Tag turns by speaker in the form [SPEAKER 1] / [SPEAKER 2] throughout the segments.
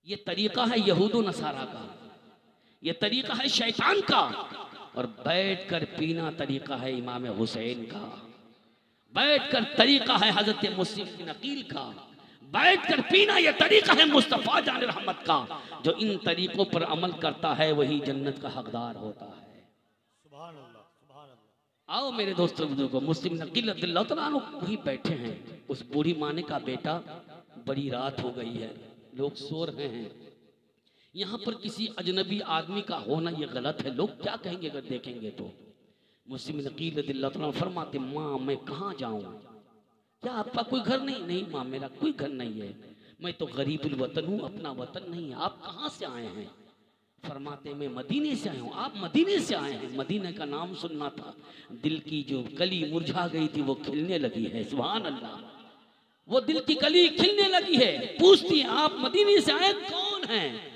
[SPEAKER 1] ये तरीका है यहूद नसारा का, ये तरीका है शैतान का, और बैठकर पीना तरीका है इमाम हुसैन का, बैठकर तरीका है हजरत मुस्लिम बिन अकील का, बैठकर पीना ये तरीका है मुस्तफ़ा जान रहमत का। जो इन तरीकों पर अमल करता है वही जन्नत का हकदार होता है।
[SPEAKER 2] सुभान अल्लाह, सुभान अल्लाह।
[SPEAKER 1] आओ मेरे दोस्तों बुजुर्गों, मुस्लिम नकील रज़ियल्लाहु तआला अन्हु वही बैठे हैं। उस बूढ़ी माने का बेटा, बड़ी रात हो गई है, लोग सो रहे हैं। यहाँ पर किसी अजनबी आदमी का होना ये गलत है, लोग क्या कहेंगे अगर देखेंगे तो। मुस्लिम नकील रज़ियल्लाहु तआला फरमाते, माँ मैं कहाँ जाऊँ, क्या आपका कोई घर नहीं? नहीं माँ मेरा कोई घर नहीं है, मैं तो गरीबुल वतन हूँ, अपना वतन नहीं है। आप कहाँ से आए हैं? फरमाते मैं मदीने से आया हूँ। आप मदीने से आए हैं? मदीने का नाम सुनना था, दिल की जो कली मुरझा गई थी वो खिलने लगी है। सुभान अल्लाह, वो दिल की कली खिलने लगी है। पूछती है आप मदीने से आए, कौन है?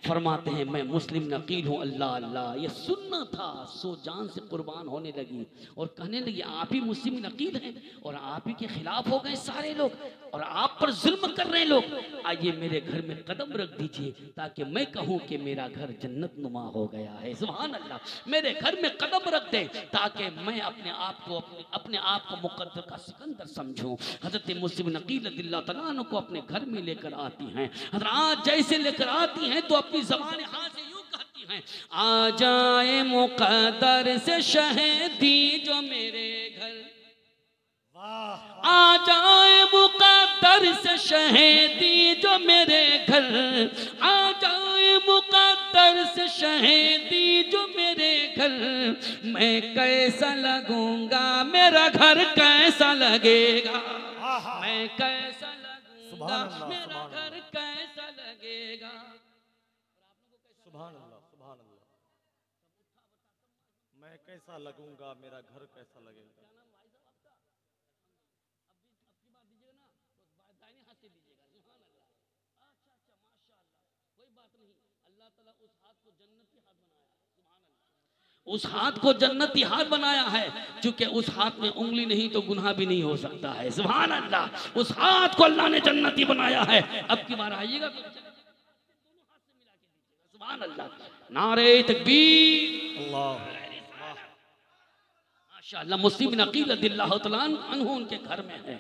[SPEAKER 1] फरमाते हैं मैं मुस्लिम नकील हूँ। अल्लाह अल्लाह, ये सुनना था, सो जान से कुर्बान होने लगी और कहने लगी आप ही मुस्लिम नकील हैं और आप ही के खिलाफ हो गए सारे लोग और आप पर जुल्म कर रहे हैं लोग। आइए मेरे घर में कदम रख दीजिए ताकि मैं कहूँ कि मेरा घर जन्नत नुमा हो गया है। सुभान अल्लाह, मेरे घर में कदम रख दे ताकि मैं अपने आप को मुकद्दर का सिकंदर समझूं। हजरत मुस्लिम नकील रज़ियल्लाहु तआला अन्हु को अपने घर में लेकर आती हैं। हजरत जैसे लेकर आती हैं तो अपनी ज़बान हाल से यूं कहती हैं, आ जाए मुकद्दर से शहीदी जो मेरे घर, आ जाए मुकद्दर से शहीदी जो मेरे घर, आ जाए मुकद्दर से शहीदी जो मेरे घर, मैं कैसा लगूंगा मेरा घर कैसा लगेगा, मैं कैसा लगूंगा मेरा घर कैसा लगेगा।
[SPEAKER 2] सुभान अल्लाह, सुभान अल्लाह। मैं कैसा लगूंगा मेरा घर कैसा लगेगा।
[SPEAKER 1] उस हाथ को जन्नती हाथ बनाया है, क्योंकि उस हाथ में उंगली नहीं तो गुनाह भी नहीं हो सकता है। सुभान अल्लाह, उस हाथ को अल्लाह ने जन्नती बनाया है। अब की बार आइएगा तो सुभान अल्लाह, नारे तकबीर,
[SPEAKER 2] अल्लाह,
[SPEAKER 1] माशाअल्लाह। मुस्लिम नकील रज़ियल्लाहु तआला अन्हु उनके घर में है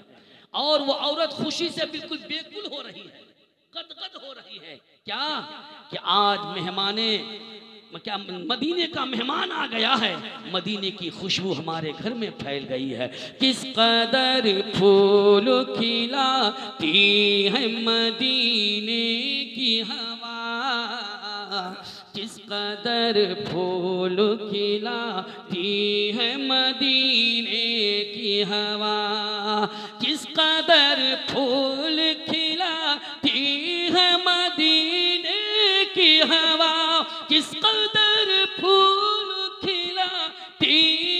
[SPEAKER 1] और वो औरत खुशी से बिल्कुल बेकुल हो रही है, गदगद हो रही है। क्या कि आज क्या मदीने का मेहमान आ गया है, मदीने की खुशबू हमारे घर में फैल गई है। किस कदर फूल खिलाती है मदीने की हवा, किस कदर फूल खिलाती है मदीने की हवा, किस कदर फूल खिलाती है मदीने की हवा, किस कदर फूल खिलाती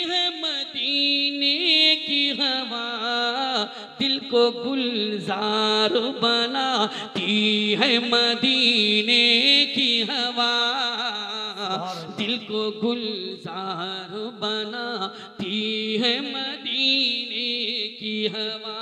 [SPEAKER 1] है मदीने की हवा, दिल को गुलजार बनाती है मदीने की हवा, दिल को गुलजार बनाती है मदीने की हवा।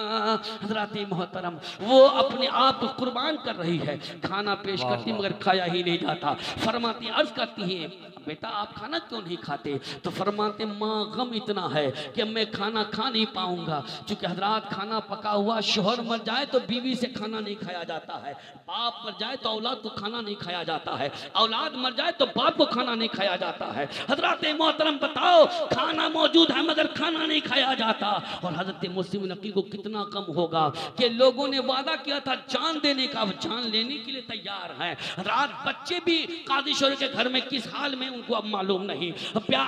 [SPEAKER 1] हज़रात मोहतरम, वो अपने आप को कुर्बान कर रही है, खाना पेश करती मगर खाया ही नहीं जाता। फरमाती, अर्ज करती है बेटा आप खाना क्यों नहीं खाते? तो फरमाते माँ गम इतना है कि मैं खाना खा नहीं पाऊंगा, क्योंकि हजरात खाना पका हुआ, शोहर मर जाए तो बीवी से खाना नहीं खाया जाता है, बाप मर जाए तो औलाद को खाना नहीं खाया जाता है, औलाद मर जाए तो बाप को खाना नहीं खाया जाता है। हजरत मोहतरम बताओ, खाना मौजूद है मगर खाना नहीं खाया जाता। और हजरत मुस्लिम नकी को कितना कम होगा कि लोगों ने वादा किया था जान देने का, जान लेने के लिए तैयार है। रात बच्चे भी काजी शोर के घर में किस हाल में उनको अब मालूम नहीं।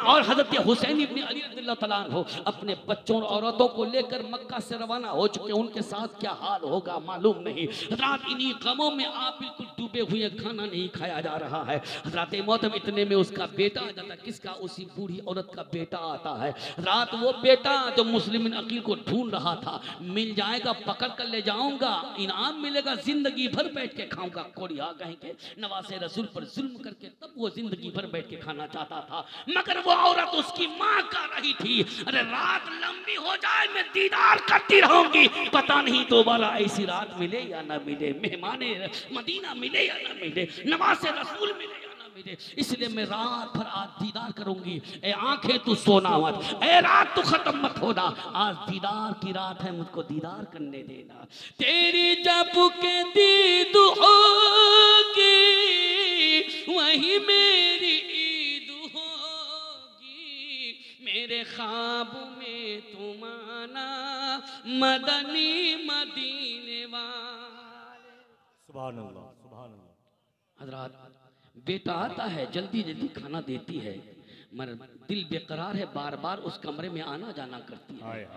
[SPEAKER 1] और हजरत हुसैन इब्न अली रज़ियल्लाहु तआला अन्हु अपने बच्चों और औरतों को लेकर मक्का से रवाना हो चुके, उनके साथ क्या हाल होगा मालूम नहीं। रात इन्हीं गमों में आप बिल्कुल डूबे हुए, खाना नहीं खाया जा रहा है। हजरत मोहतरम इतने में उसका बेटा आ जाता, किसका? उसी बूढ़ी औरत का बेटा आता है। रात वो बेटा जो मुस्लिम अकील को ढूंढ रहा था, मिल जाएगा पकड़ कर ले जाऊंगा, इनाम मिलेगा, जिंदगी भर बैठ के खाऊंगा। कोड़िया कहेंगे नवासे रसूल पर जुल्म करके तब वो जिंदगी भर बैठ के खाना चाहता था, मगर वो औरत उसकी माँ कह रही थी अरे रात लंबी हो जाए मैं दीदार करती रहूंगी, पता नहीं दोबारा ऐसी रात मिले या ना मिले, मेहमाने मदीना मिले मिले या ना मिले, नवासे रसूल मिले या ना मिले, इसलिए मैं रात भर आज दीदार करूंगी। ए आंखें तू सोना मत, ए रात तू खत्म मत होना, आज दीदार की रात है, मुझको दीदार करने देना। तेरी जब के दीद होगी वही मेरी ईद होगी, मेरे ख्वाब में तुम आना मदनी मदीने वाले।
[SPEAKER 2] सुभान अल्लाह, सुभान अल्लाह।
[SPEAKER 1] हजरात, बेटा आता है, जल्दी जल्दी खाना देती है, मगर दिल बेकरार है, बार बार उस कमरे में आना जाना करती है।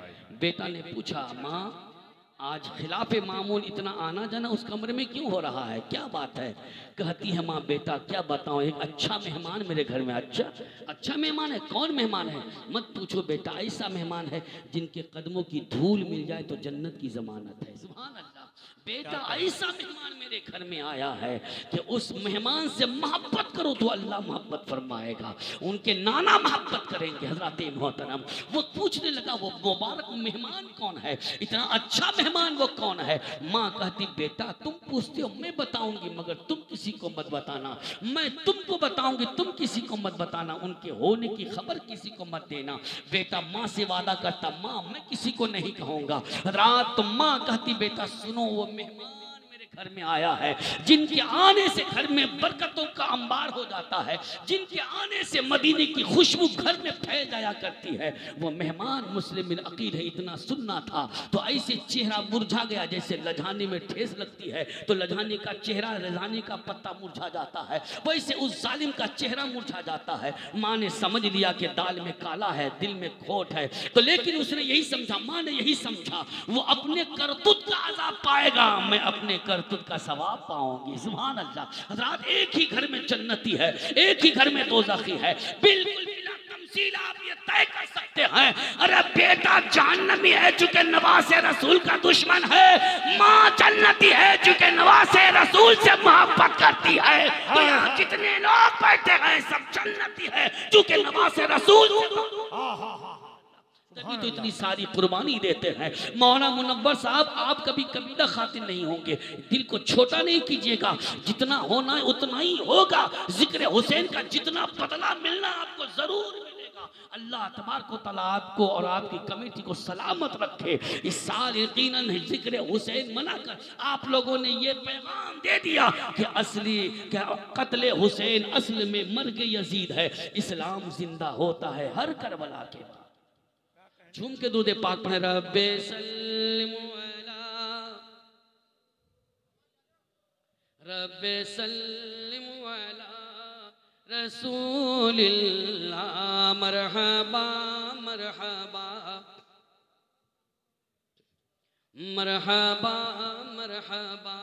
[SPEAKER 1] बेटा ने पूछा, माँ आज खिलाफे मामूल इतना आना जाना उस कमरे में क्यों हो रहा है, क्या बात है? कहती है, माँ बेटा क्या बताऊँ, एक अच्छा मेहमान मेरे घर में। अच्छा मेहमान है? कौन मेहमान है? मत पूछो बेटा, ऐसा मेहमान है जिनके कदमों की धूल मिल जाए तो जन्नत की जमानत है। सुभान अल्लाह, बेटा ऐसा मेहमान मेरे घर में आया है कि उस मेहमान से मोहब्बत करो तो अल्लाह मोहब्बत फरमाएगा, उनके नाना मोहब्बत करेंगे। हजरत मोहतरम वो पूछने लगा, वो मुबारक मेहमान कौन है, इतना अच्छा मेहमान वो कौन है? माँ कहती, बेटा तुम पूछते हो, मैं बताऊंगी, मगर तुम किसी को मत बताना, मैं तुमको बताऊंगी, तुम किसी को मत बताना, उनके होने की खबर किसी को मत देना। बेटा माँ से वादा करता, माँ मैं किसी को नहीं कहूंगा। रात तो माँ कहती, बेटा सुनो, वो मेहमान मेरे घर में आया है जिनके आने से घर में बरकतों का अंबार हो जाता है, जिनके आने से मदीने की खुशबू घर में फैल जाया करती है। वो मेहमान मुस्लिम बिन अकील है। इतना सुनना था तो ऐसे चेहरा मुरझा गया, जैसे लजाने में ठेस लगती है तो लजाने का चेहरा, लजाने का पत्ता मुरझा जाता है, वैसे उस जालिम का चेहरा मुरझा जाता है। माँ ने समझ लिया कि दाल में काला है, दिल में खोट है, तो लेकिन उसने यही समझा, माँ ने यही समझा, वो अपने करतूत का अज़ाब पाएगा, मैं अपने करतूत का सवाब पाऊंगी। सुभान अल्लाह। हज़रात, एक ही घर में जन्नती है, एक ही घर में दोज़खी है, बिल्कुल बिला तमसील आप ये तय कर सकते हैं। अरे बेटा जहन्नमी है चूंकि नवासे रसूल का दुश्मन है, माँ जन्नती है चूंकि नवासे रसूल से मोहब्बत करती है। तो यहाँ जितने लोग बैठे हैं सब जन्नती है चूंकि नवासे रसूल। तभी तो इतनी सारी कुर्बानी देते हैं। मौलाना मुनव्वर साहब, आप कभी कबीला खातिर नहीं होंगे, दिल को छोटा नहीं कीजिएगा, जितना होना है उतना ही होगा। जिक्र हुसैन का जितना बदला मिलना आपको जरूर मिलेगा। अल्लाह तबारक व तआला आपको और आपकी कमेटी को सलामत रखे। इस साल यकीनन जिक्र हुसैन मनाकर आप लोगों ने ये पैगाम दे दिया कि असली कत्ले हुसैन असल में मर्ग यजीद है, इस्लाम जिंदा होता है हर करबला के बाद। झूम के दूध पाक पढ़े, रब्बे सल्लिम अला रब्बे सल्लिम अला रसूलिल्लाह, मरहबा मरहबा मरहबा मरहबा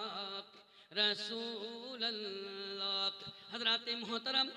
[SPEAKER 1] रसूलल्लाह। हजरत मोहतरम,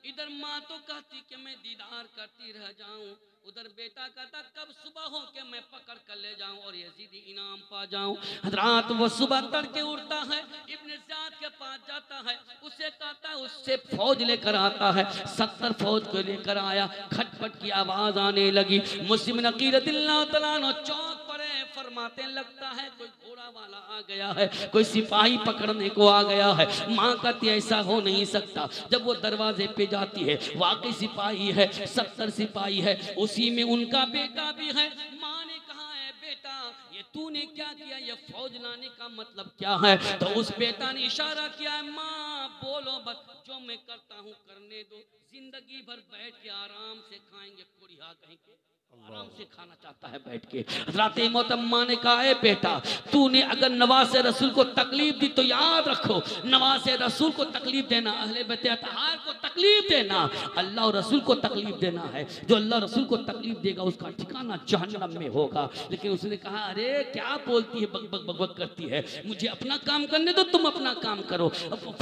[SPEAKER 1] इधर माँ तो कहती कि मैं दीदार करती रह जाऊं, उधर बेटा कहता कब सुबह हो के मैं पकड़ कर ले जाऊं और यजीदी इनाम पा जाऊं। हजरात, वो सुबह तड़के उठता है, इब्न ज़ियाद के पास जाता है, उसे कहता है, उससे फौज लेकर आता है। 70 फौज को लेकर आया, खटपट की आवाज आने लगी। मुस्लिम नकीर रदियल्लाहु तआला अन्हु चौक पर फरमाते, लगता है कोई घोड़ा वाला आ गया है, कोई सिपाही पकड़ने को आ गया है। माँ कहती ऐसा हो नहीं सकता। जब वो दरवाजे पे जाती है, वाकई सिपाही है, 70 सिपाही है, उसी में उनका बेटा भी है। माँ ने कहा है, बेटा ये तूने क्या किया, ये फौज लाने का मतलब क्या है? तो उस बेटा ने इशारा किया है, माँ बोलो बस, जो मैं करता हूँ करने दो, जिंदगी भर बैठ के आराम से खाएंगे, कुड़िया कहेंगे, आराम से खाना चाहता है बैठ के। हज़रत मोहतरमा ने कहा है, बेटा तूने अगर नवासे रसूल को तकलीफ दी तो याद रखो, नवासे रसूल को तकलीफ देना, अहले बैत अतहार को तकलीफ देना, अल्लाह और रसूल को तकलीफ देना है। जो अल्लाह रसूल को तकलीफ देगा उसका ठिकाना जहन्नम में होगा। लेकिन उसने कहा, अरे क्या बोलती है, बक बक बक बक करती है, मुझे अपना काम करने दो, तुम अपना काम करो।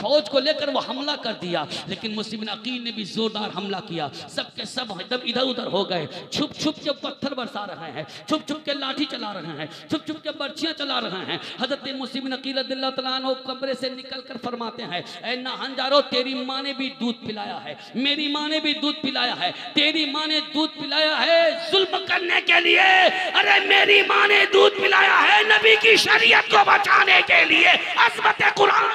[SPEAKER 1] फौज को लेकर वो हमला कर दिया, लेकिन मुस्लिम अकील ने भी जोरदार हमला किया। सबके सब एकदम इधर उधर हो गए, छुप छुप के पत्थर बरसा रहे हैं, छुप छुप के लाठी चला रहे हैं, छुप छुप के बर्छियां चला रहे हैं। हजरत मुस्लिम नकील रदियल्लाहु तआला अन्हु कमरे से निकलकर फरमाते हैं, ऐ नाहंजारो, तेरी माँ ने भी दूध पिलाया है, मेरी माँ ने भी दूध पिलाया है, तेरी माँ ने दूध पिलाया है जुल्म करने के लिए, अरे मेरी माँ ने दूध पिलाया है नबी की शरीयत को बचाने के लिए, अज़मत कुरान।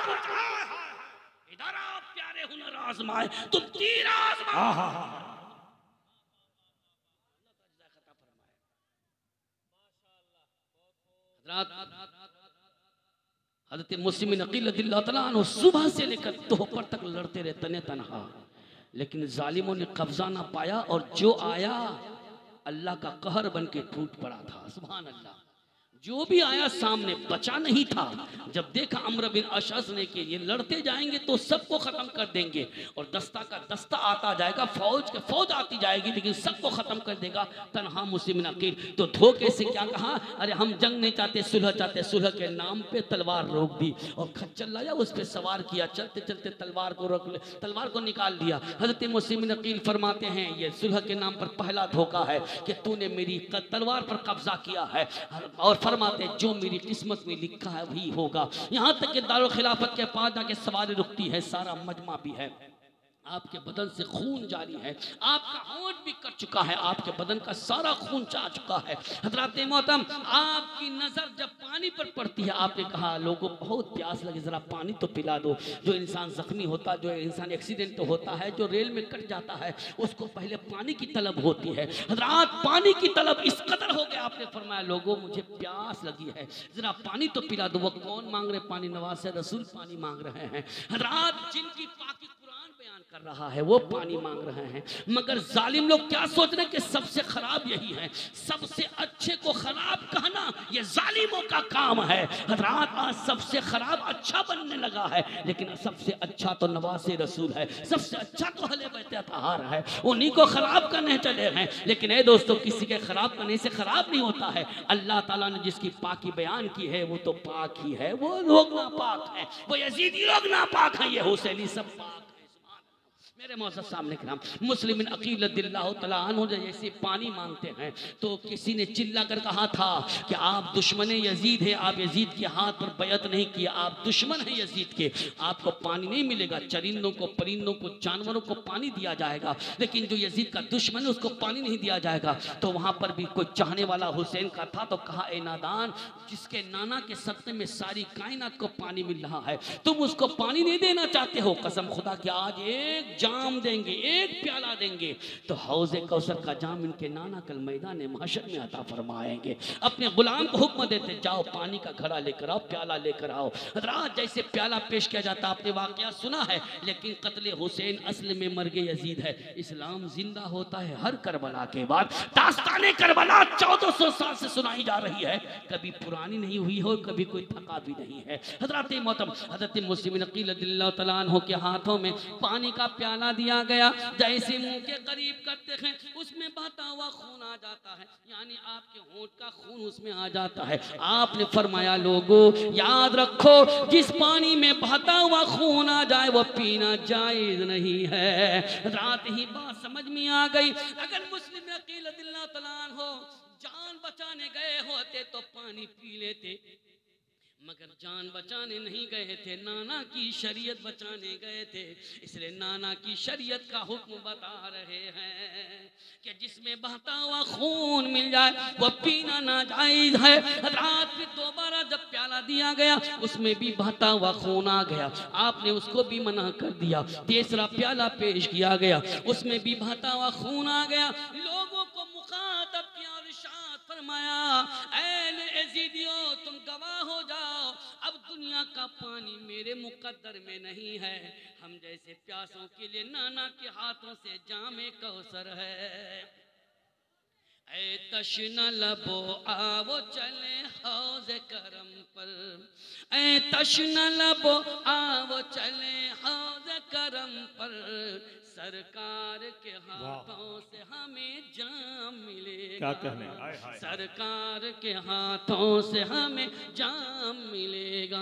[SPEAKER 1] हुनर आजमाए, तुम तीर आजमाओ। हज़रत मुस्लिम नक़ील रज़ियल्लाहु तआला अन्हु सुबह से लेकर दोपहर तक लड़ते रहे तने तनहा, लेकिन जालिमों ने कब्जा ना पाया और जो आया अल्लाह का कहर बन के टूट पड़ा था। सुभान अल्लाह। जो भी आया सामने बचा नहीं था। जब देखा अम्र बिन अशअस ने कि ये लड़ते जाएंगे तो सबको खत्म कर देंगे और दस्ता का दस्ता आता जाएगा, फौज आती जाएगी, लेकिन सबको खत्म कर देगा, तन्हा मुस्लिम नक़ील। तो धोखे से क्या कहा, अरे हम जंग नहीं चाहते, सुलह चाहते। सुलह के नाम पे तलवार रोक दी और खच्चर लाया, उस पर सवार किया, चलते चलते तलवार को रोक, तलवार को निकाल लिया। हज़रत मुस्लिम नक़ील फरमाते हैं ये सुलह के नाम पर पहला धोखा है कि तूने मेरी तलवार पर कब्जा किया है, और फरमाते जो मेरी किस्मत में लिखा है वही होगा। यहाँ तक कि दारुल खिलाफत के पास जाके सवारी रुकती है, सारा मजमा भी है, आपके बदन से खून जारी है, आपका होंठ भी कट चुका है, आपके बदन का सारा खून जा चुका है। हज़रात मोहतरम, आपकी नज़र जब पानी पर पड़ती है, आपने कहा लोगों बहुत प्यास लगी, ज़रा पानी तो पिला दो। जो इंसान ज़ख्मी होता, जो इंसान एक्सीडेंट होता है, जो रेल में कट जाता है, उसको पहले पानी की तलब होती है। हज़रात पानी की तलब इस कदर हो गया, आपने फरमाया लोगों मुझे प्यास लगी है, ज़रा पानी तो पिला दो। वो कौन मांग रहे पानी? नवाज़ रसूल पानी मांग रहे हैं। हज़रात जिनकी पाकी बयान कर रहा है वो पानी मांग रहे हैं, मगर जालिम लोग क्या सोच रहे हैं कि सबसे खराब यही है, सबसे अच्छे को खराब कहना ये जालिमों का काम है। हज़रात आज सबसे खराब अच्छा बनने लगा है, लेकिन सबसे अच्छा तो नवाज़े रसूल है, सबसे अच्छा तो अहले बैत अतहार है, उन्हीं को खराब करने चले हैं। लेकिन ए दोस्तों, किसी के खराब करने से खराब नहीं होता है। अल्लाह ताला ने जिसकी पाकी बयान की है वो तो पाक ही है, वो लोग नापाक है, वो यजीदी लोग नापाक है, ये हुसैनी सब पाक। मेरे मौजूद सामने कराम, मुस्लिम अकील रज़ियल्लाहु तआला अन्हु जैसे पानी मांगते हैं तो किसी ने चिल्ला कर कहा था कि आप दुश्मन यजीद है, आप यजीद के हाथ पर बैत नहीं किया, आप दुश्मन है यजीद के, आपको पानी नहीं मिलेगा। चरिंदों को, परिंदों को, जानवरों को पानी दिया जाएगा, लेकिन जो यजीद का दुश्मन है उसको पानी नहीं दिया जाएगा। तो वहाँ पर भी कोई चाहने वाला हुसैन का था, तो कहा ए नादान, जिसके नाना के सत्ते में सारी कायनात को पानी मिल रहा है, तुम उसको पानी नहीं देना चाहते हो? कसम खुदा कि आज एक जाम देंगे, एक प्याला देंगे तो हौज़े कौसर का जाम इनके नाना कल मैदान महशर में अता फरमाएंगे। अपने गुलाम को हुक्म देते, जाओ पानी का घड़ा लेकर आओ, प्याला लेकर आओ। रात जैसे प्याला पेश किया जाता, आपने वाकया सुना है, लेकिन कत्ले हुसैन असल में मर्गे यजीद है। इस्लाम जिंदा होता है हर करबला के बाद। दास्ताने करबला 1400 साल से सुनाई जा रही है, कभी पुरानी नहीं हुई हो, कभी कोई थका भी नहीं है। हज़रत मोहतरम, हज़रत मुस्लिम नक़ील रज़ियल्लाहु तआला अन्हु के हाथों में पानी का प्याला दिया गया, जैसे मुंह के करीब करते हैं उसमें बहता हुआ खून आ जाता है, यानी आपके होंठ का खून उसमें आ जाता है। आपने फरमाया लोगों याद रखो, जिस पानी में बहता हुआ खून आ जाए वो पीना जायज नहीं है। रात ही बात समझ में आ गई। अगर मुस्लिम नक़ील रज़ियल्लाहु तआला अन्हु जान बचाने गए होते तो पानी पी लेते, मगर जान बचाने नहीं गए थे, नाना की शरीयत बचाने गए थे। इसलिए नाना की शरीयत का हुक्म बता रहे हैं कि जिसमें बहता हुआ खून मिल जाए वो पीना नाजायज है। रात में दोबारा जब प्याला दिया गया उसमें भी बहता हुआ खून आ गया, आपने उसको भी मना कर दिया। तीसरा प्याला पेश किया गया, उसमें भी बहता हुआ खून आ गया। लोगों को मुखातब किया और इरशाद फरमाया, ऐ यजीदियों तुम गवाह हो जाओ, अब दुनिया का पानी मेरे मुकद्दर में नहीं है। हम जैसे प्यासों के लिए नाना के हाथों से जामे कौसर है। ऐ तशना लबो आवो चले हौज़े करम पर, ऐ तशना लबो आवो चले हौज़े करम पर, सरकार के हाथों से हमें जाम मिलेगा।
[SPEAKER 2] क्या कहने,
[SPEAKER 1] सरकार के हाथों से हमें जाम मिलेगा।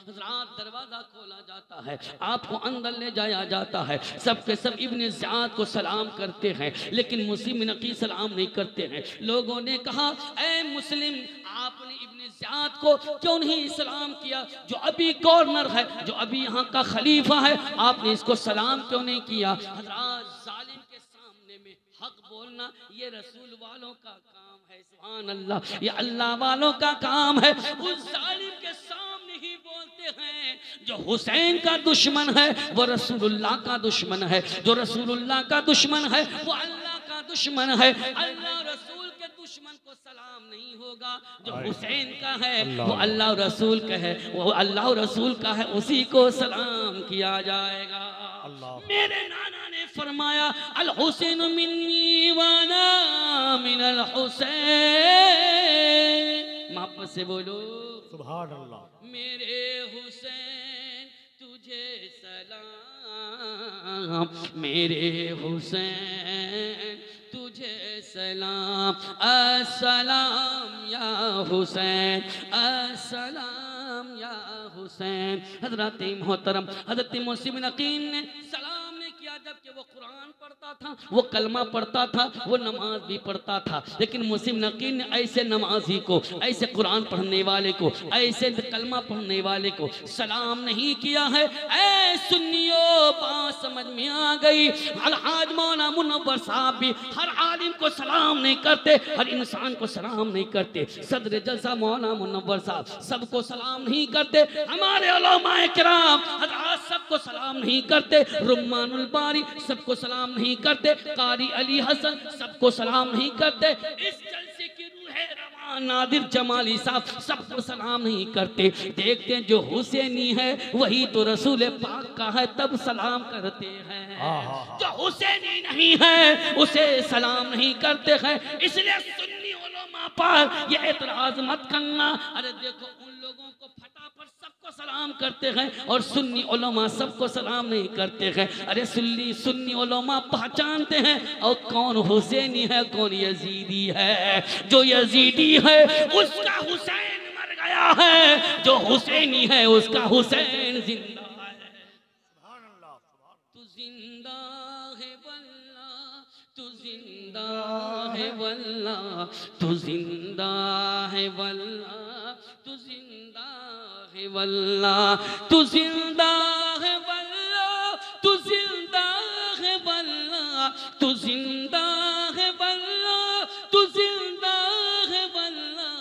[SPEAKER 1] रात दरवाजा खोला जाता है, आपको अंदर ले जाया जाता है, सबके सब इब्ने ज़ियाद को सलाम करते हैं, लेकिन मुस्लिम नक़ी सलाम नहीं करते हैं। लोगों ने कहा ऐ मुस्लिम, आपने इब्ने ज़ियाद को क्यों नहीं सलाम किया, जो अभी गवर्नर है, जो अभी यहाँ का खलीफा है, आपने इसको सलाम क्यों नहीं किया? जालिम के सामने में हक बोलना ये रसूल वालों का काम है, सुभान अल्लाह, ये अल्लाह वालों का काम है। उस जालिम के सामने ही बोलते हैं जो हुसैन का दुश्मन है वो रसूलुल्लाह का दुश्मन है, जो रसूलुल्लाह का दुश्मन है वो अल्लाह का दुश्मन है। अल्लाह रसूल के दुश्मन को सलाम नहीं होगा, जो हुसैन का है वो अल्लाह रसूल का है, वो अल्लाह रसूल का है, उसी को सलाम किया जाएगा। मेरे नाना ने फरमाया अल हुसैन मिन्नी वाना मिनल हुसैन। मोहब्बत से बोलो
[SPEAKER 2] सुभान अल्लाह।
[SPEAKER 1] मेरे हुसैन तुझे सलाम, मेरे हुसैन तुझे सलाम, अस्सलाम या हुसैन, अस्सलाम या हुसैन। हजरत मोहतरम हजरत मुहसिन नकीन ने सलाम ने किया जबकि वो कुरान पढ़ता था, वो कलमा पढ़ता था, वो नमाज भी पढ़ता था, लेकिन मुहसिन नकीन ने ऐसे नमाजी को, ऐसे कुरान पढ़ने वाले को, ऐसे कलमा पढ़ने वाले को सलाम नहीं किया है। ऐ सुन्नियों बात समझ में आ गई। अलहाज मौलाना मुनव्वर साहब भी हर आलिम को सलाम नहीं करते, हर इंसान को सलाम नहीं करते। सदर जलसा मौलाना मुनव्वर साहब सबको सलाम नहीं करते। हमारे उलमाए किराम हज़रात सबको सलाम नहीं करते। रुम्मानुल बारी सबको सलाम नहीं करते। कारी अली हसन सबको सलाम नहीं करते। इस जलसे की रूह रवान नादिर जमाली साहब सबको सलाम नहीं करते। देखते हैं जो हुसैनी है वही तो रसूल पाक का है, तब सलाम करते हैं। जो हुसैनी नहीं है उसे सलाम नहीं करते हैं। इसलिए सुन्नी उलमा पर ये एतराज मत करना। अरे देखो उन लोगों को फटाफट सबको सलाम करते हैं और सुन्नी उलमा सबको सलाम नहीं करते हैं। अरे सुन्नी उलमा पहचानते हैं और कौन हुसैनी है कौन यजीदी है। जो यजीदी है उसका हुसैन मर गया है, जो हुसैनी है उसका हुसैन जिंदा है। तू जिंदा है वल्ला, तू जिंदा है वल्ला, तू जिंदा है वल्ला, तू जिंदा है वल्ला, तू जिंदा है वल्ला, तू जिंदा है वल्ला, तू जिंदा है वल्ला, तू जिंदा है वल्ला।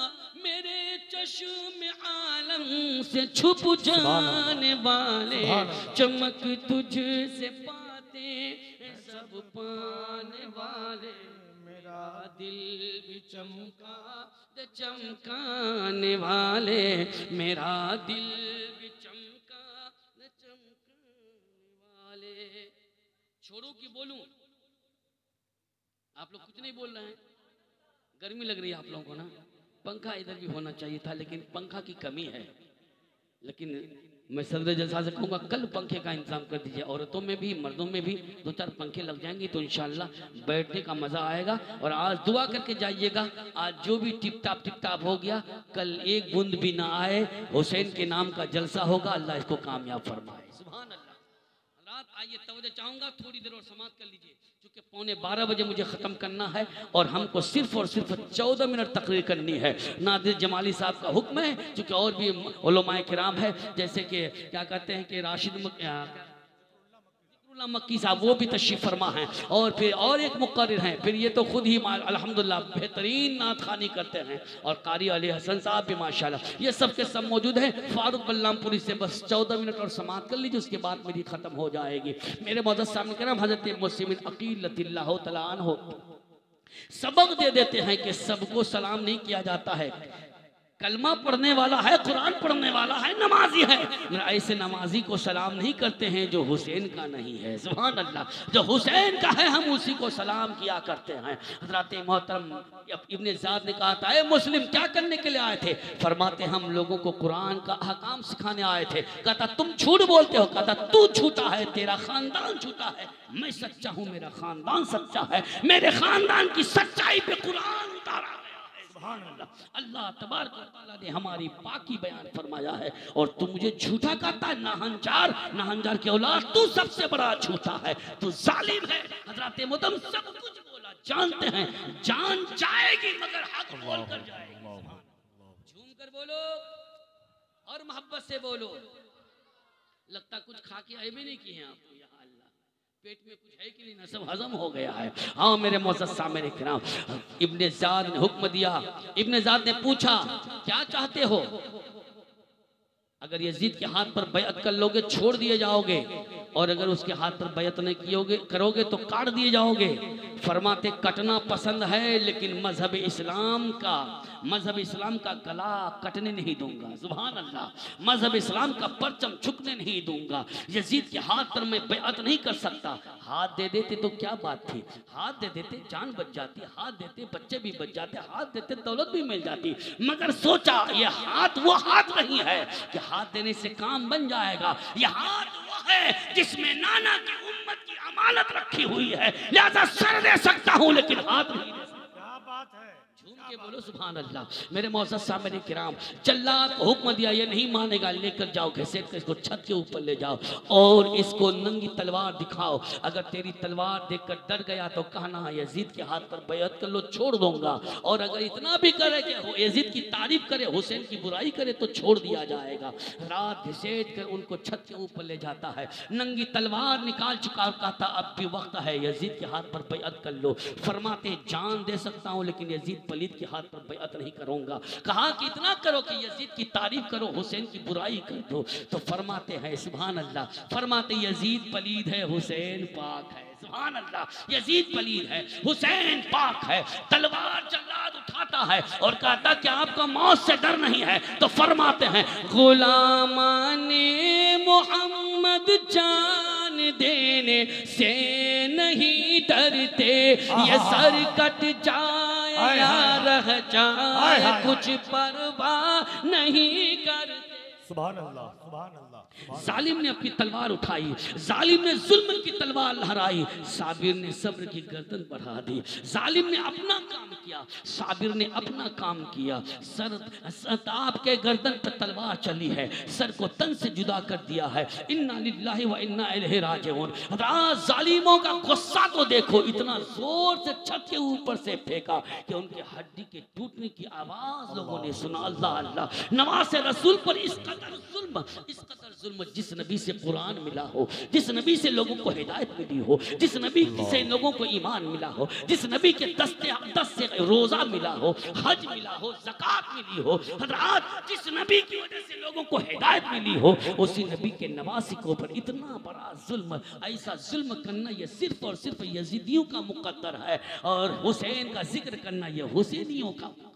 [SPEAKER 1] मेरे चश्मे आलम से छुप जाने वाले चमक तुझसे पाते सब पाने वाले। मेरा दिल भी चमका चमकाने वाले, मेरा दिल भी चमका चमकाने वाले। छोड़ो कि बोलूं? आप लोग कुछ नहीं बोल रहे हैं। गर्मी लग रही है आप लोगों को ना। पंखा इधर भी होना चाहिए था लेकिन पंखा की कमी है। लेकिन मैं सदर जलसा से कहूँगा कल पंखे का इंतजाम कर दीजिए। औरतों में भी मर्दों में भी 2-4 पंखे लग जाएंगे तो इंशाल्लाह बैठने का मज़ा आएगा। और आज दुआ करके जाइएगा, आज जो भी टिप टाप हो गया कल एक बूंद भी ना आए। हुसैन के नाम का जलसा होगा, अल्लाह इसको कामयाब फरमाए। सुभान अल्लाह। रात आइए तवज्जो चाहूँगा, थोड़ी देर और समाप्त कर लीजिए क्योंकि 11:15 बजे मुझे ख़त्म करना है और हमको सिर्फ और सिर्फ 14 मिनट तकरीर करनी है। नादिर जमाली साहब का हुक्म है क्योंकि और भी उलमाए किराम है, जैसे कि क्या कहते हैं कि राशिद मक्की साहब वो भी तशरीफ फरमा हैं और फिर और एक मुक़र्रिर हैं। फिर ये तो खुद ही अल्हम्दुलिल्लाह बेहतरीन नात खानी करते हैं और कारी अली हसन साहब भी माशाल्लाह, ये सब के सब मौजूद हैं। फारूक बल्लामपुरी से बस 14 मिनट और समाप्त कर लीजिए, उसके बाद मेरी ख़त्म हो जाएगी। मेरे मौजूद सामने करम हज़रत मुहसिन अकील रज़ियल्लाहु तआला अन्हु सबक दे देते हैं कि सबको सलाम नहीं किया जाता है। कलमा पढ़ने वाला है, कुरान पढ़ने वाला है, नमाजी है, ऐसे नमाजी को सलाम नहीं करते हैं जो हुसैन का नहीं है। सुभान अल्लाह। जो हुसैन का है हम उसी को सलाम किया करते हैं। हज़रत मोहतरम इब्ने ज़ाद ने कहा था, ए मुस्लिम क्या करने के लिए आए थे? फरमाते हम लोगों को कुरान का अहकाम सिखाने आए थे। कहता तुम झूठ बोलते हो। कहता तू झूठा है, तेरा खानदान झूठा है, मैं सच्चा हूँ, मेरा खानदान सच्चा है, मेरे खानदान की सच्चाई पे कुरान उतारा। अल्लाह तबारक व तआला ने हमारी पाकी बयान फरमाया है और तू मुझे झूठा कहता है। नाहंजार की औलाद, तू सबसे बड़ा झूठा है, तू जालिम है। हज़रत मुदम सब कुछ बोला, जानते हैं जान जाएगी मगर हक बोल कर जाएगी। झूम कर बोलो और मोहब्बत से बोलो। लगता कुछ खा के आए भी नहीं किए हैं आपको, यहाँ अल्लाह पेट में कुछ है कि नहीं ना, सब हजम हो गया है। हाँ मेरे मौजूद सामने किराम, इब्ने ज़ाद ने हुक्म दिया। इब्ने ज़ाद ने पूछा क्या चाहते हो? अगर यजीद के हाथ पर बैअत कर लोगे छोड़ दिए जाओगे, और अगर उसके हाथ पर बैअत नहीं करोगे तो काट दिए जाओगे। फरमाते कटना पसंद है लेकिन मजहब इस्लाम का गला कटने नहीं दूंगा। सुभान अल्लाह। मजहब इस्लाम का परचम झुकने नहीं दूंगा। यजीद के हाथ पर मैं बैअत नहीं कर सकता। हाथ दे देते तो क्या बात थी, हाथ दे देते जान बच जाती, हाथ देते बच्चे भी बच जाते, हाथ देते दौलत भी मिल जाती। मगर सोचा ये हाथ वो हाथ नहीं है कि हाथ देने से काम बन जाएगा। ये हाथ वो है जिसमें नाना की उम्मत की अमानत रखी हुई है, लिहाजा सर दे सकता हूं लेकिन हाथ नहीं दे सकता।
[SPEAKER 2] क्या बात है,
[SPEAKER 1] झूम के बोलो सुभान अल्लाह। मेरे मौजूद सामने किराम, जल्लाद को हुक्म दिया ये नहीं मानेगा, लेकर जाओ घसीट कर इसको छत के ऊपर ले जाओ और इसको नंगी तलवार दिखाओ। अगर तेरी तलवार देखकर डर गया तो कहना यजीद के हाथ पर बैअत कर लो, छोड़ दूंगा। और अगर इतना भी करे कि यजीद की तारीफ करे, हुसैन की बुराई करे तो छोड़ दिया जाएगा। रात घसीट कर उनको छत के ऊपर ले जाता है, नंगी तलवार निकाल चुका, कहता अब भी वक्त है, यजीद के हाथ पर बैअत कर लो। फरमाते जान दे सकता हूँ लेकिन यजीद पलीद के हाथ पर बैअत नहीं करूंगा। कहा कि इतना करो कि यजीद की तारीफ करो, हुसैन की बुराई कर दो। तो फरमाते हैं सुभान अल्लाह, फरमाते यजीद पलीद है, हुसैन पाक है। सुभान अल्लाह। यजीद पलीद है, हुसैन पाक है। तलवार जल्लाद उठाता है और कहता कि आपका मौत से डर नहीं है। तो फरमाते हैं गुलामाने मोहम्मद जान देने से नहीं डरते, ये सर कट जाए या रह जाए कुछ परवाह नहीं करते।
[SPEAKER 2] सुभान अल्लाह, सुभान अल्लाह।
[SPEAKER 1] जालिम ने अपनी तलवार उठाई, जालिम ने जुल्म की तलवार लहराई, साबिर ने सब्र की गर्दन बढ़ा दी। जालिम ने अपना काम किया, साबिर ने अपना काम किया। सर आपके गर्दन पर तलवार चली है, सर को तन से जुदा कर दिया है। इन्ना लिल्लाहि व इन्ना इलैहि राजिऊन। जालिमों का गुस्सा तो देखो, इतना जोर से छत के ऊपर से फेंका कि उनके हड्डी के टूटने की आवाज लोगों ने सुना। अल्लाह अल्लाह। नवासे रसूल पर इस कदर जुल्म, जिस नबी से कुरान मिला हो, जिस नबी से लोगों को हिदायत मिली हो, जिस नबी से लोगों को ईमान मिला हो, जिस नबी के 10 से रोजा मिला हो, हज मिला हो, ज़कात मिली हो, हज़रात जिस नबी की वजह से लोगों को हिदायत मिली हो, उसी नबी के नवासी को पर इतना बड़ा जुल्म, ऐसा जुल्म करना ये सिर्फ और सिर्फ यजीदियों का मुकद्दर है। और हुसैन का जिक्र करना ये हुसैनियों का मुकद्दर है।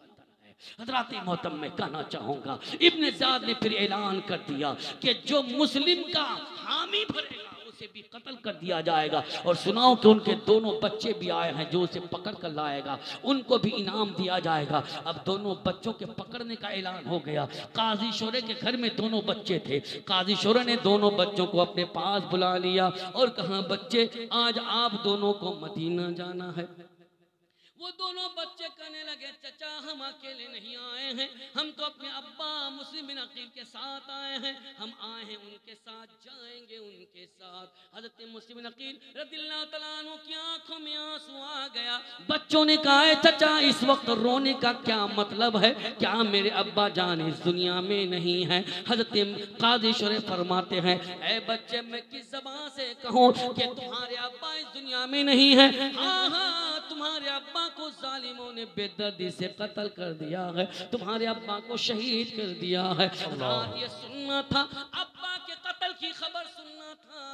[SPEAKER 1] हज़रात मोहतरम मैं कहना चाहूँगा, इब्न ज़ियाद ने फिर ऐलान कर दिया कि जो मुस्लिम का हामी भरेगा उसे भी कत्ल कर दिया जाएगा। और सुनाओ कि उनके दोनों बच्चे भी आए हैं जो उसे पकड़ कर लाएगा, उनको भी इनाम दिया जाएगा। अब दोनों बच्चों के पकड़ने का ऐलान हो गया। काजी शोरे के घर में दोनों बच्चे थे। काजी शोरे ने दोनों बच्चों को अपने पास बुला लिया और कहा बच्चे आज आप दोनों को मदीना जाना है। वो दोनों बच्चे कहने लगे चचा हम अकेले नहीं आए हैं, हम तो अपने अब्बा मुस्लिम बिन अकील के साथ आए हैं, हम आए हैं उनके साथ जाएंगे उनके साथ। हजरत मुस्लिम बिन अकील रदियल्लाहु तआला अन्हु की आंखों में आंसू आ गया। बच्चों ने कहा चचा इस वक्त रोने का क्या मतलब है, क्या मेरे अब्बा जान इस दुनिया में नहीं है। हजरत काजी शोरे फरमाते हैं ऐ बच्चे मैं किस ज़बान से कहूँ कि तुम्हारे अब्बा इस दुनिया में नहीं है। हाँ तुम्हारे अब्बा को जालिमों ने बेदर्दी से कत्ल कर दिया है, तुम्हारे अब्बा को शहीद कर दिया है। ये सुनना था, अब्बा के कत्ल की खबर सुनना था।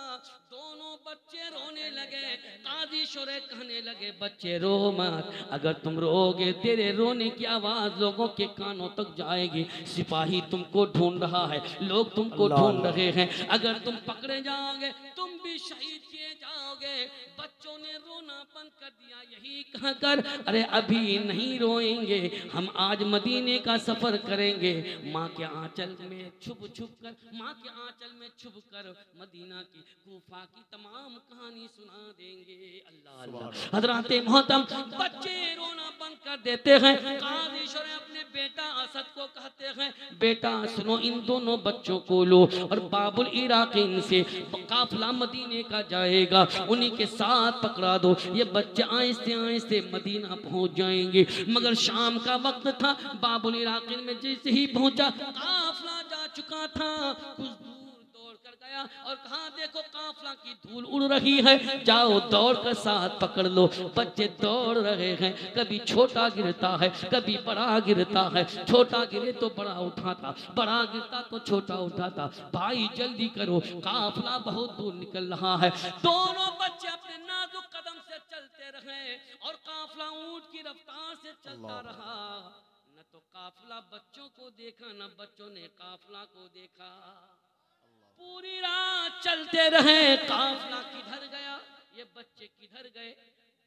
[SPEAKER 1] दोनों बच्चे रोने लगे। काजी शोरे कहने लगे बच्चे रो मत, अगर तुम रोगे तेरे रोने की आवाज लोगों के कानों तक जाएगी। सिपाही तुमको ढूंढ रहा है, लोग तुमको ढूंढ रहे हैं, अगर तुम पकड़े जाओगे तुम भी शहीद किए जाओगे। बच्चों ने रोना बंद कर दिया। यही कहकर अरे अभी नहीं रोएंगे, हम आज मदीने का सफर करेंगे। माँ के आंचल में छुप कर, माँ के आंचल में छुप कर मदीना की कूफा की तमाम कहानी सुना देंगे। अल्लाह अल्लाह। हज़रात मोहतरम बच्चे रोना बंद कर देते हैं। काज़ी शोरे अपने बेटा असद को कहते हैं बेटा सुनो इन दोनों बच्चों को लो और बाबुल इराक़ीन से काफिला मदीने का जाएगा, उन्हीं के साथ पकड़ा दो। ये बच्चे आहिस्ते आहिस्ते मदीना पहुंच जाएंगे। मगर शाम का वक्त था, बाबुल इराक़ीन में जैसे ही पहुंचा काफिला जा चुका था। कुछ दूर दौड़ कर गया आया और कहा देखो काफला की धूल उड़ रही है, जाओ दौड़ कर साथ पकड़ लो। बच्चे दौड़ रहे हैं, कभी छोटा गिरता है कभी बड़ा गिरता है, छोटा गिरे तो बड़ा उठाता, बड़ा गिरता तो छोटा उठाता। भाई जल्दी करो, काफला बहुत दूर निकल रहा है। दोनों बच्चे अपने नाजुक कदम से चलते रहे और काफला ऊंट की रफ्तार से चलता रहा। न तो काफला बच्चों को देखा, न बच्चों ने काफला को देखा। पूरी रात चलते रहे, काफला किधर गया, ये बच्चे किधर गए।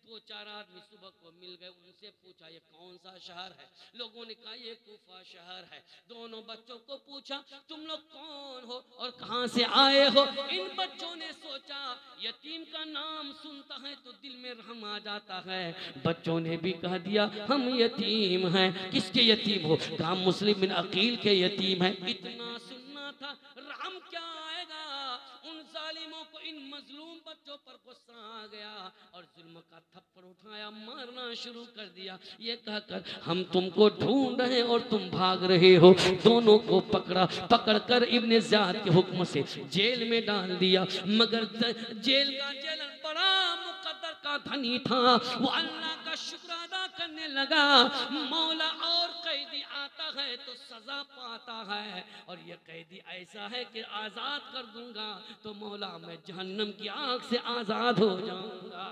[SPEAKER 1] दो चार आदमी सुबह को मिल गए, उनसे पूछा ये कौन सा शहर है। लोगों ने कहा ये कूफा शहर है। दोनों बच्चों को पूछा तुम लोग कौन हो और कहां से आए हो। इन बच्चों ने सोचा यतीम का नाम सुनता है तो दिल में रहम आ जाता है। बच्चों ने भी कह दिया हम यतीम हैं। किसके यतीम हो, कहा मुस्लिम बिन अकील के यतीम है। इतना सुनना था, रहम क्या आएगा। उन जालिमों को, इन मजलूम बच्चों पर गुस्सा आ गया और जुल्म का थप्पड़ उठाया, मारना शुरू कर दिया। ये कहकर हम तुमको ढूंढ रहे और तुम भाग रहे हो। दोनों को पकड़ा, पकड़कर इब्ने ज़ियाद के हुक्म से जेल में डाल दिया। मगर जेल का जेलर बड़ा मुकद्दर का धनी था, वो अल्लाह का शुक्र अदा करने लगा। मौला और कैदी आता है तो सजा पाता है, और ये कैदी ऐसा है कि आजाद कर दूंगा तो मौला मैं जहन्नम की आग से आजाद हो जाऊंगा।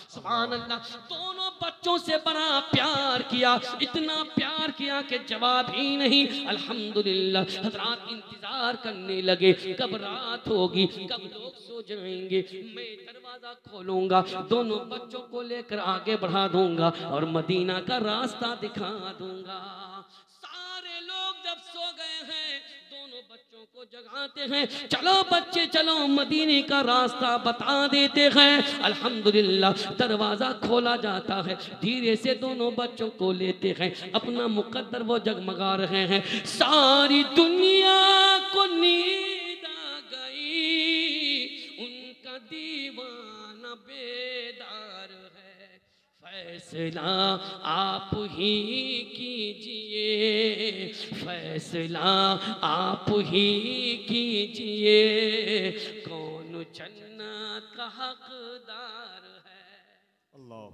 [SPEAKER 1] सुभान अल्लाह। दोनों बच्चों से बड़ा प्यार किया, इतना प्यार किया कि जवाब ही नहीं। अल्हम्दुलिल्लाह। हजरात इंतजार करने लगे कब रात होगी, कब लोग सो जाएंगे, मैं दरवाजा खोलूंगा, दोनों बच्चों को लेकर आगे बढ़ा दूंगा और मदीना का रास्ता दिखा दूंगा। सारे लोग जब सो गए हैं, दोनों बच्चों को जगाते हैं, चलो बच्चे चलो मदीने का रास्ता बता देते हैं। अल्हम्दुलिल्लाह। दरवाजा खोला जाता है, धीरे से दोनों बच्चों को लेते हैं। अपना मुकद्दर वो जगमगा रहे हैं। सारी दुनिया को नींद आ गई, उनका दीवाना बेदार है। फैसला आप ही कीजिए, फैसला आप ही कीजिए, कौन जन्नत का हकदार है।
[SPEAKER 2] अल्लाह।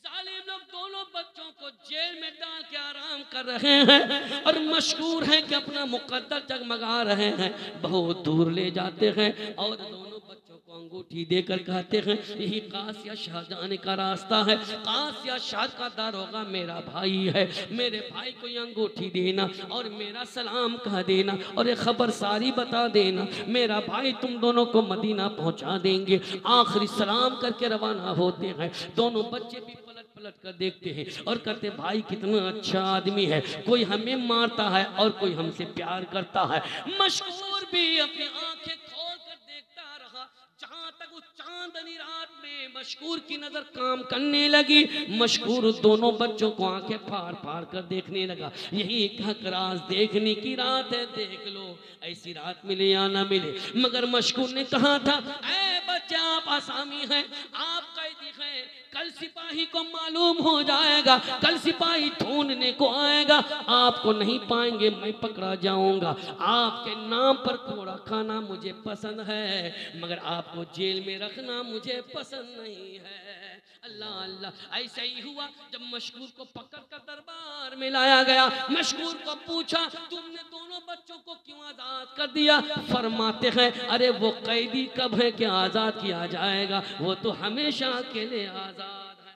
[SPEAKER 1] जालिम लोग दोनों बच्चों को जेल में डाल के आराम कर रहे हैं और मशहूर है कि अपना मुकद्दर जगमगा रहे हैं। बहुत दूर ले जाते हैं और दोनों बच्चों को अंगूठी देकर कहते हैं यही कासिया शाह जाने का रास्ता है। कासिया शाह का दारोगा मेरा भाई है, मेरे भाई को ये अंगूठी देना और मेरा सलाम कह देना और ये खबर सारी बता देना। मेरा भाई तुम दोनों को मदीना पहुंचा देंगे। आखिरी सलाम करके रवाना होते हैं। दोनों बच्चे भी पलट कर देखते हैं और कहते भाई कितना अच्छा आदमी है, कोई हमें मारता है और कोई हमसे प्यार करता है। मशहूर भी अपनी आंखें खोल कर देखता रहा। जहां तक उस चांदनी रात में मशहूर की नजर काम करने लगी, मशहूर दोनों बच्चों को आंखें फाड़ फाड़ कर देखने लगा। यही कहकर आज देखने की रात है, देख लो ऐसी रात मिले या ना मिले। मगर मशहूर ने कहा था ऐ बच्चे आप आसामी हैं, आप कैदी हैं, कल सिपाही को मालूम हो जाएगा, कल सिपाही ढूंढने को आएगा, आपको नहीं पाएंगे, मैं पकड़ा जाऊंगा। आपके नाम पर कोड़ा खाना मुझे पसंद है, मगर आपको जेल में रखना मुझे पसंद नहीं है। अल्लाह अल्लाह। ऐसा ही हुआ जब मशहूर को पकड़ कर दरबार में लाया गया। मशहूर को पूछा तुमने दोनों बच्चों को क्यों आजाद कर दिया। फरमाते हैं अरे वो कैदी कब है कि आजाद किया जाएगा, वो तो हमेशा के लिए आजाद है।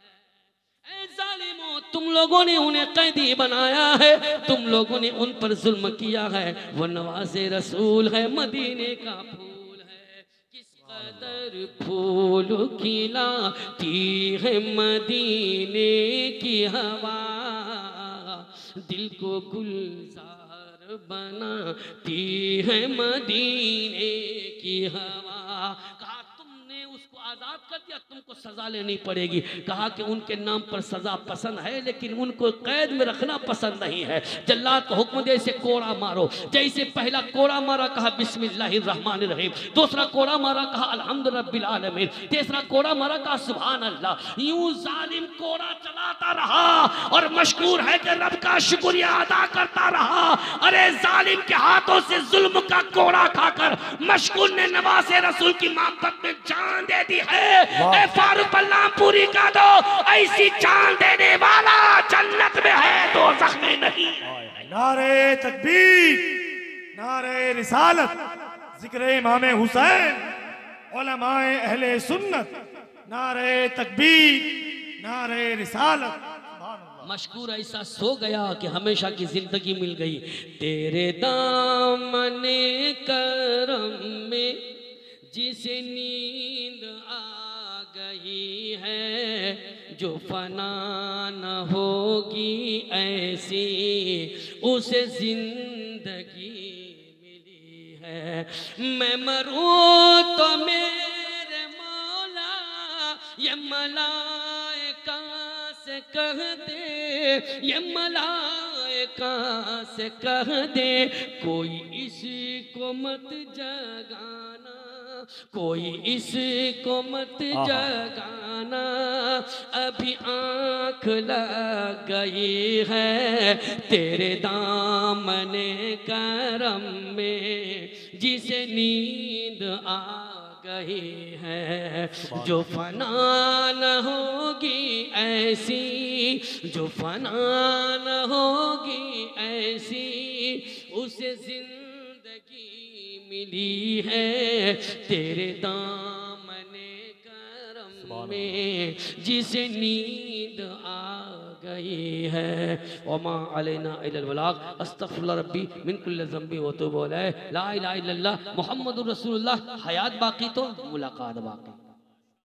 [SPEAKER 1] ऐ जालिमों, तुम लोगों ने उन्हें कैदी बनाया है, तुम लोगों ने उन पर जुल्म किया है। वो नवाज़े रसूल है, मदीने का फूल है। किस कदर फूल खिलाती है मदीने की हवा, दिल को गुलजार बनाती है मदीने की हवा। कहा तुमने उसको आजाद बर्बाद कर दिया, तुमको सजा लेनी पड़ेगी। कहा कि उनके नाम पर सजा पसंद है लेकिन उनको कैद में रखना पसंद नहीं है। जल्लाद को हुक्म दे इसे कोड़ा मारो। जैसे पहला कोड़ा मारा, कहा बिस्मिल्लाहिर्रहमानिर्रहीम। दूसरा कोड़ा मारा, कहा अल्हम्दुलिल्लाह रब्बिल आलमीन। तीसरा कोड़ा मारा, कहा सुभान अल्लाह। यूं जालिम कोड़ा चलाता रहा और मशहूर है कि रब का शुक्रिया अदा करता रहा। अरे जालिम के हाथों से जुल्म का कोड़ा खाकर मशहूर ने नवासे रसूल की मोहब्बत में जान दे दी है। फारूक अल्लाह पूरी का दो, ऐसी जान देने वाला जन्नत में है, दोज़ख में नहीं।
[SPEAKER 2] नारे तकबीर, नारे रिसालत, जिक्र इमाम हुसैन, उलमाए अहले सुन्नत, नारे तकबीर, नारे रिसालत।
[SPEAKER 1] मशकूर ऐसा सो गया कि हमेशा की जिंदगी मिल गई। तेरे दामने करम में जिसे नींद आ गई है, जो फना न होगी ऐसी उसे जिंदगी मिली है। मैं मरूं तो मेरे मौला ये मलाइका से कह दे, ये मलाइका से कह दे, कोई इसी को मत जगाना, कोई इसको मत जगाना, अभी आँख लग गई है तेरे दामने करम में जिसे नींद आ गई है। जो फना न होगी ऐसी, जो फना न होगी ऐसी उसे जिंदगी मिली है तेरे दामने करम में जिसे नींद आ गई है। वमा अलैना इल्लल बलाग। अस्तगफिरुल्लाह रब्बी मिन कुल्लि ज़ंबि व तूबु अलैहि। ला इलाहा इल्लल्लाह मुहम्मदुर रसूलुल्लाह। हयात बाकी तो मुलाकात बाकी।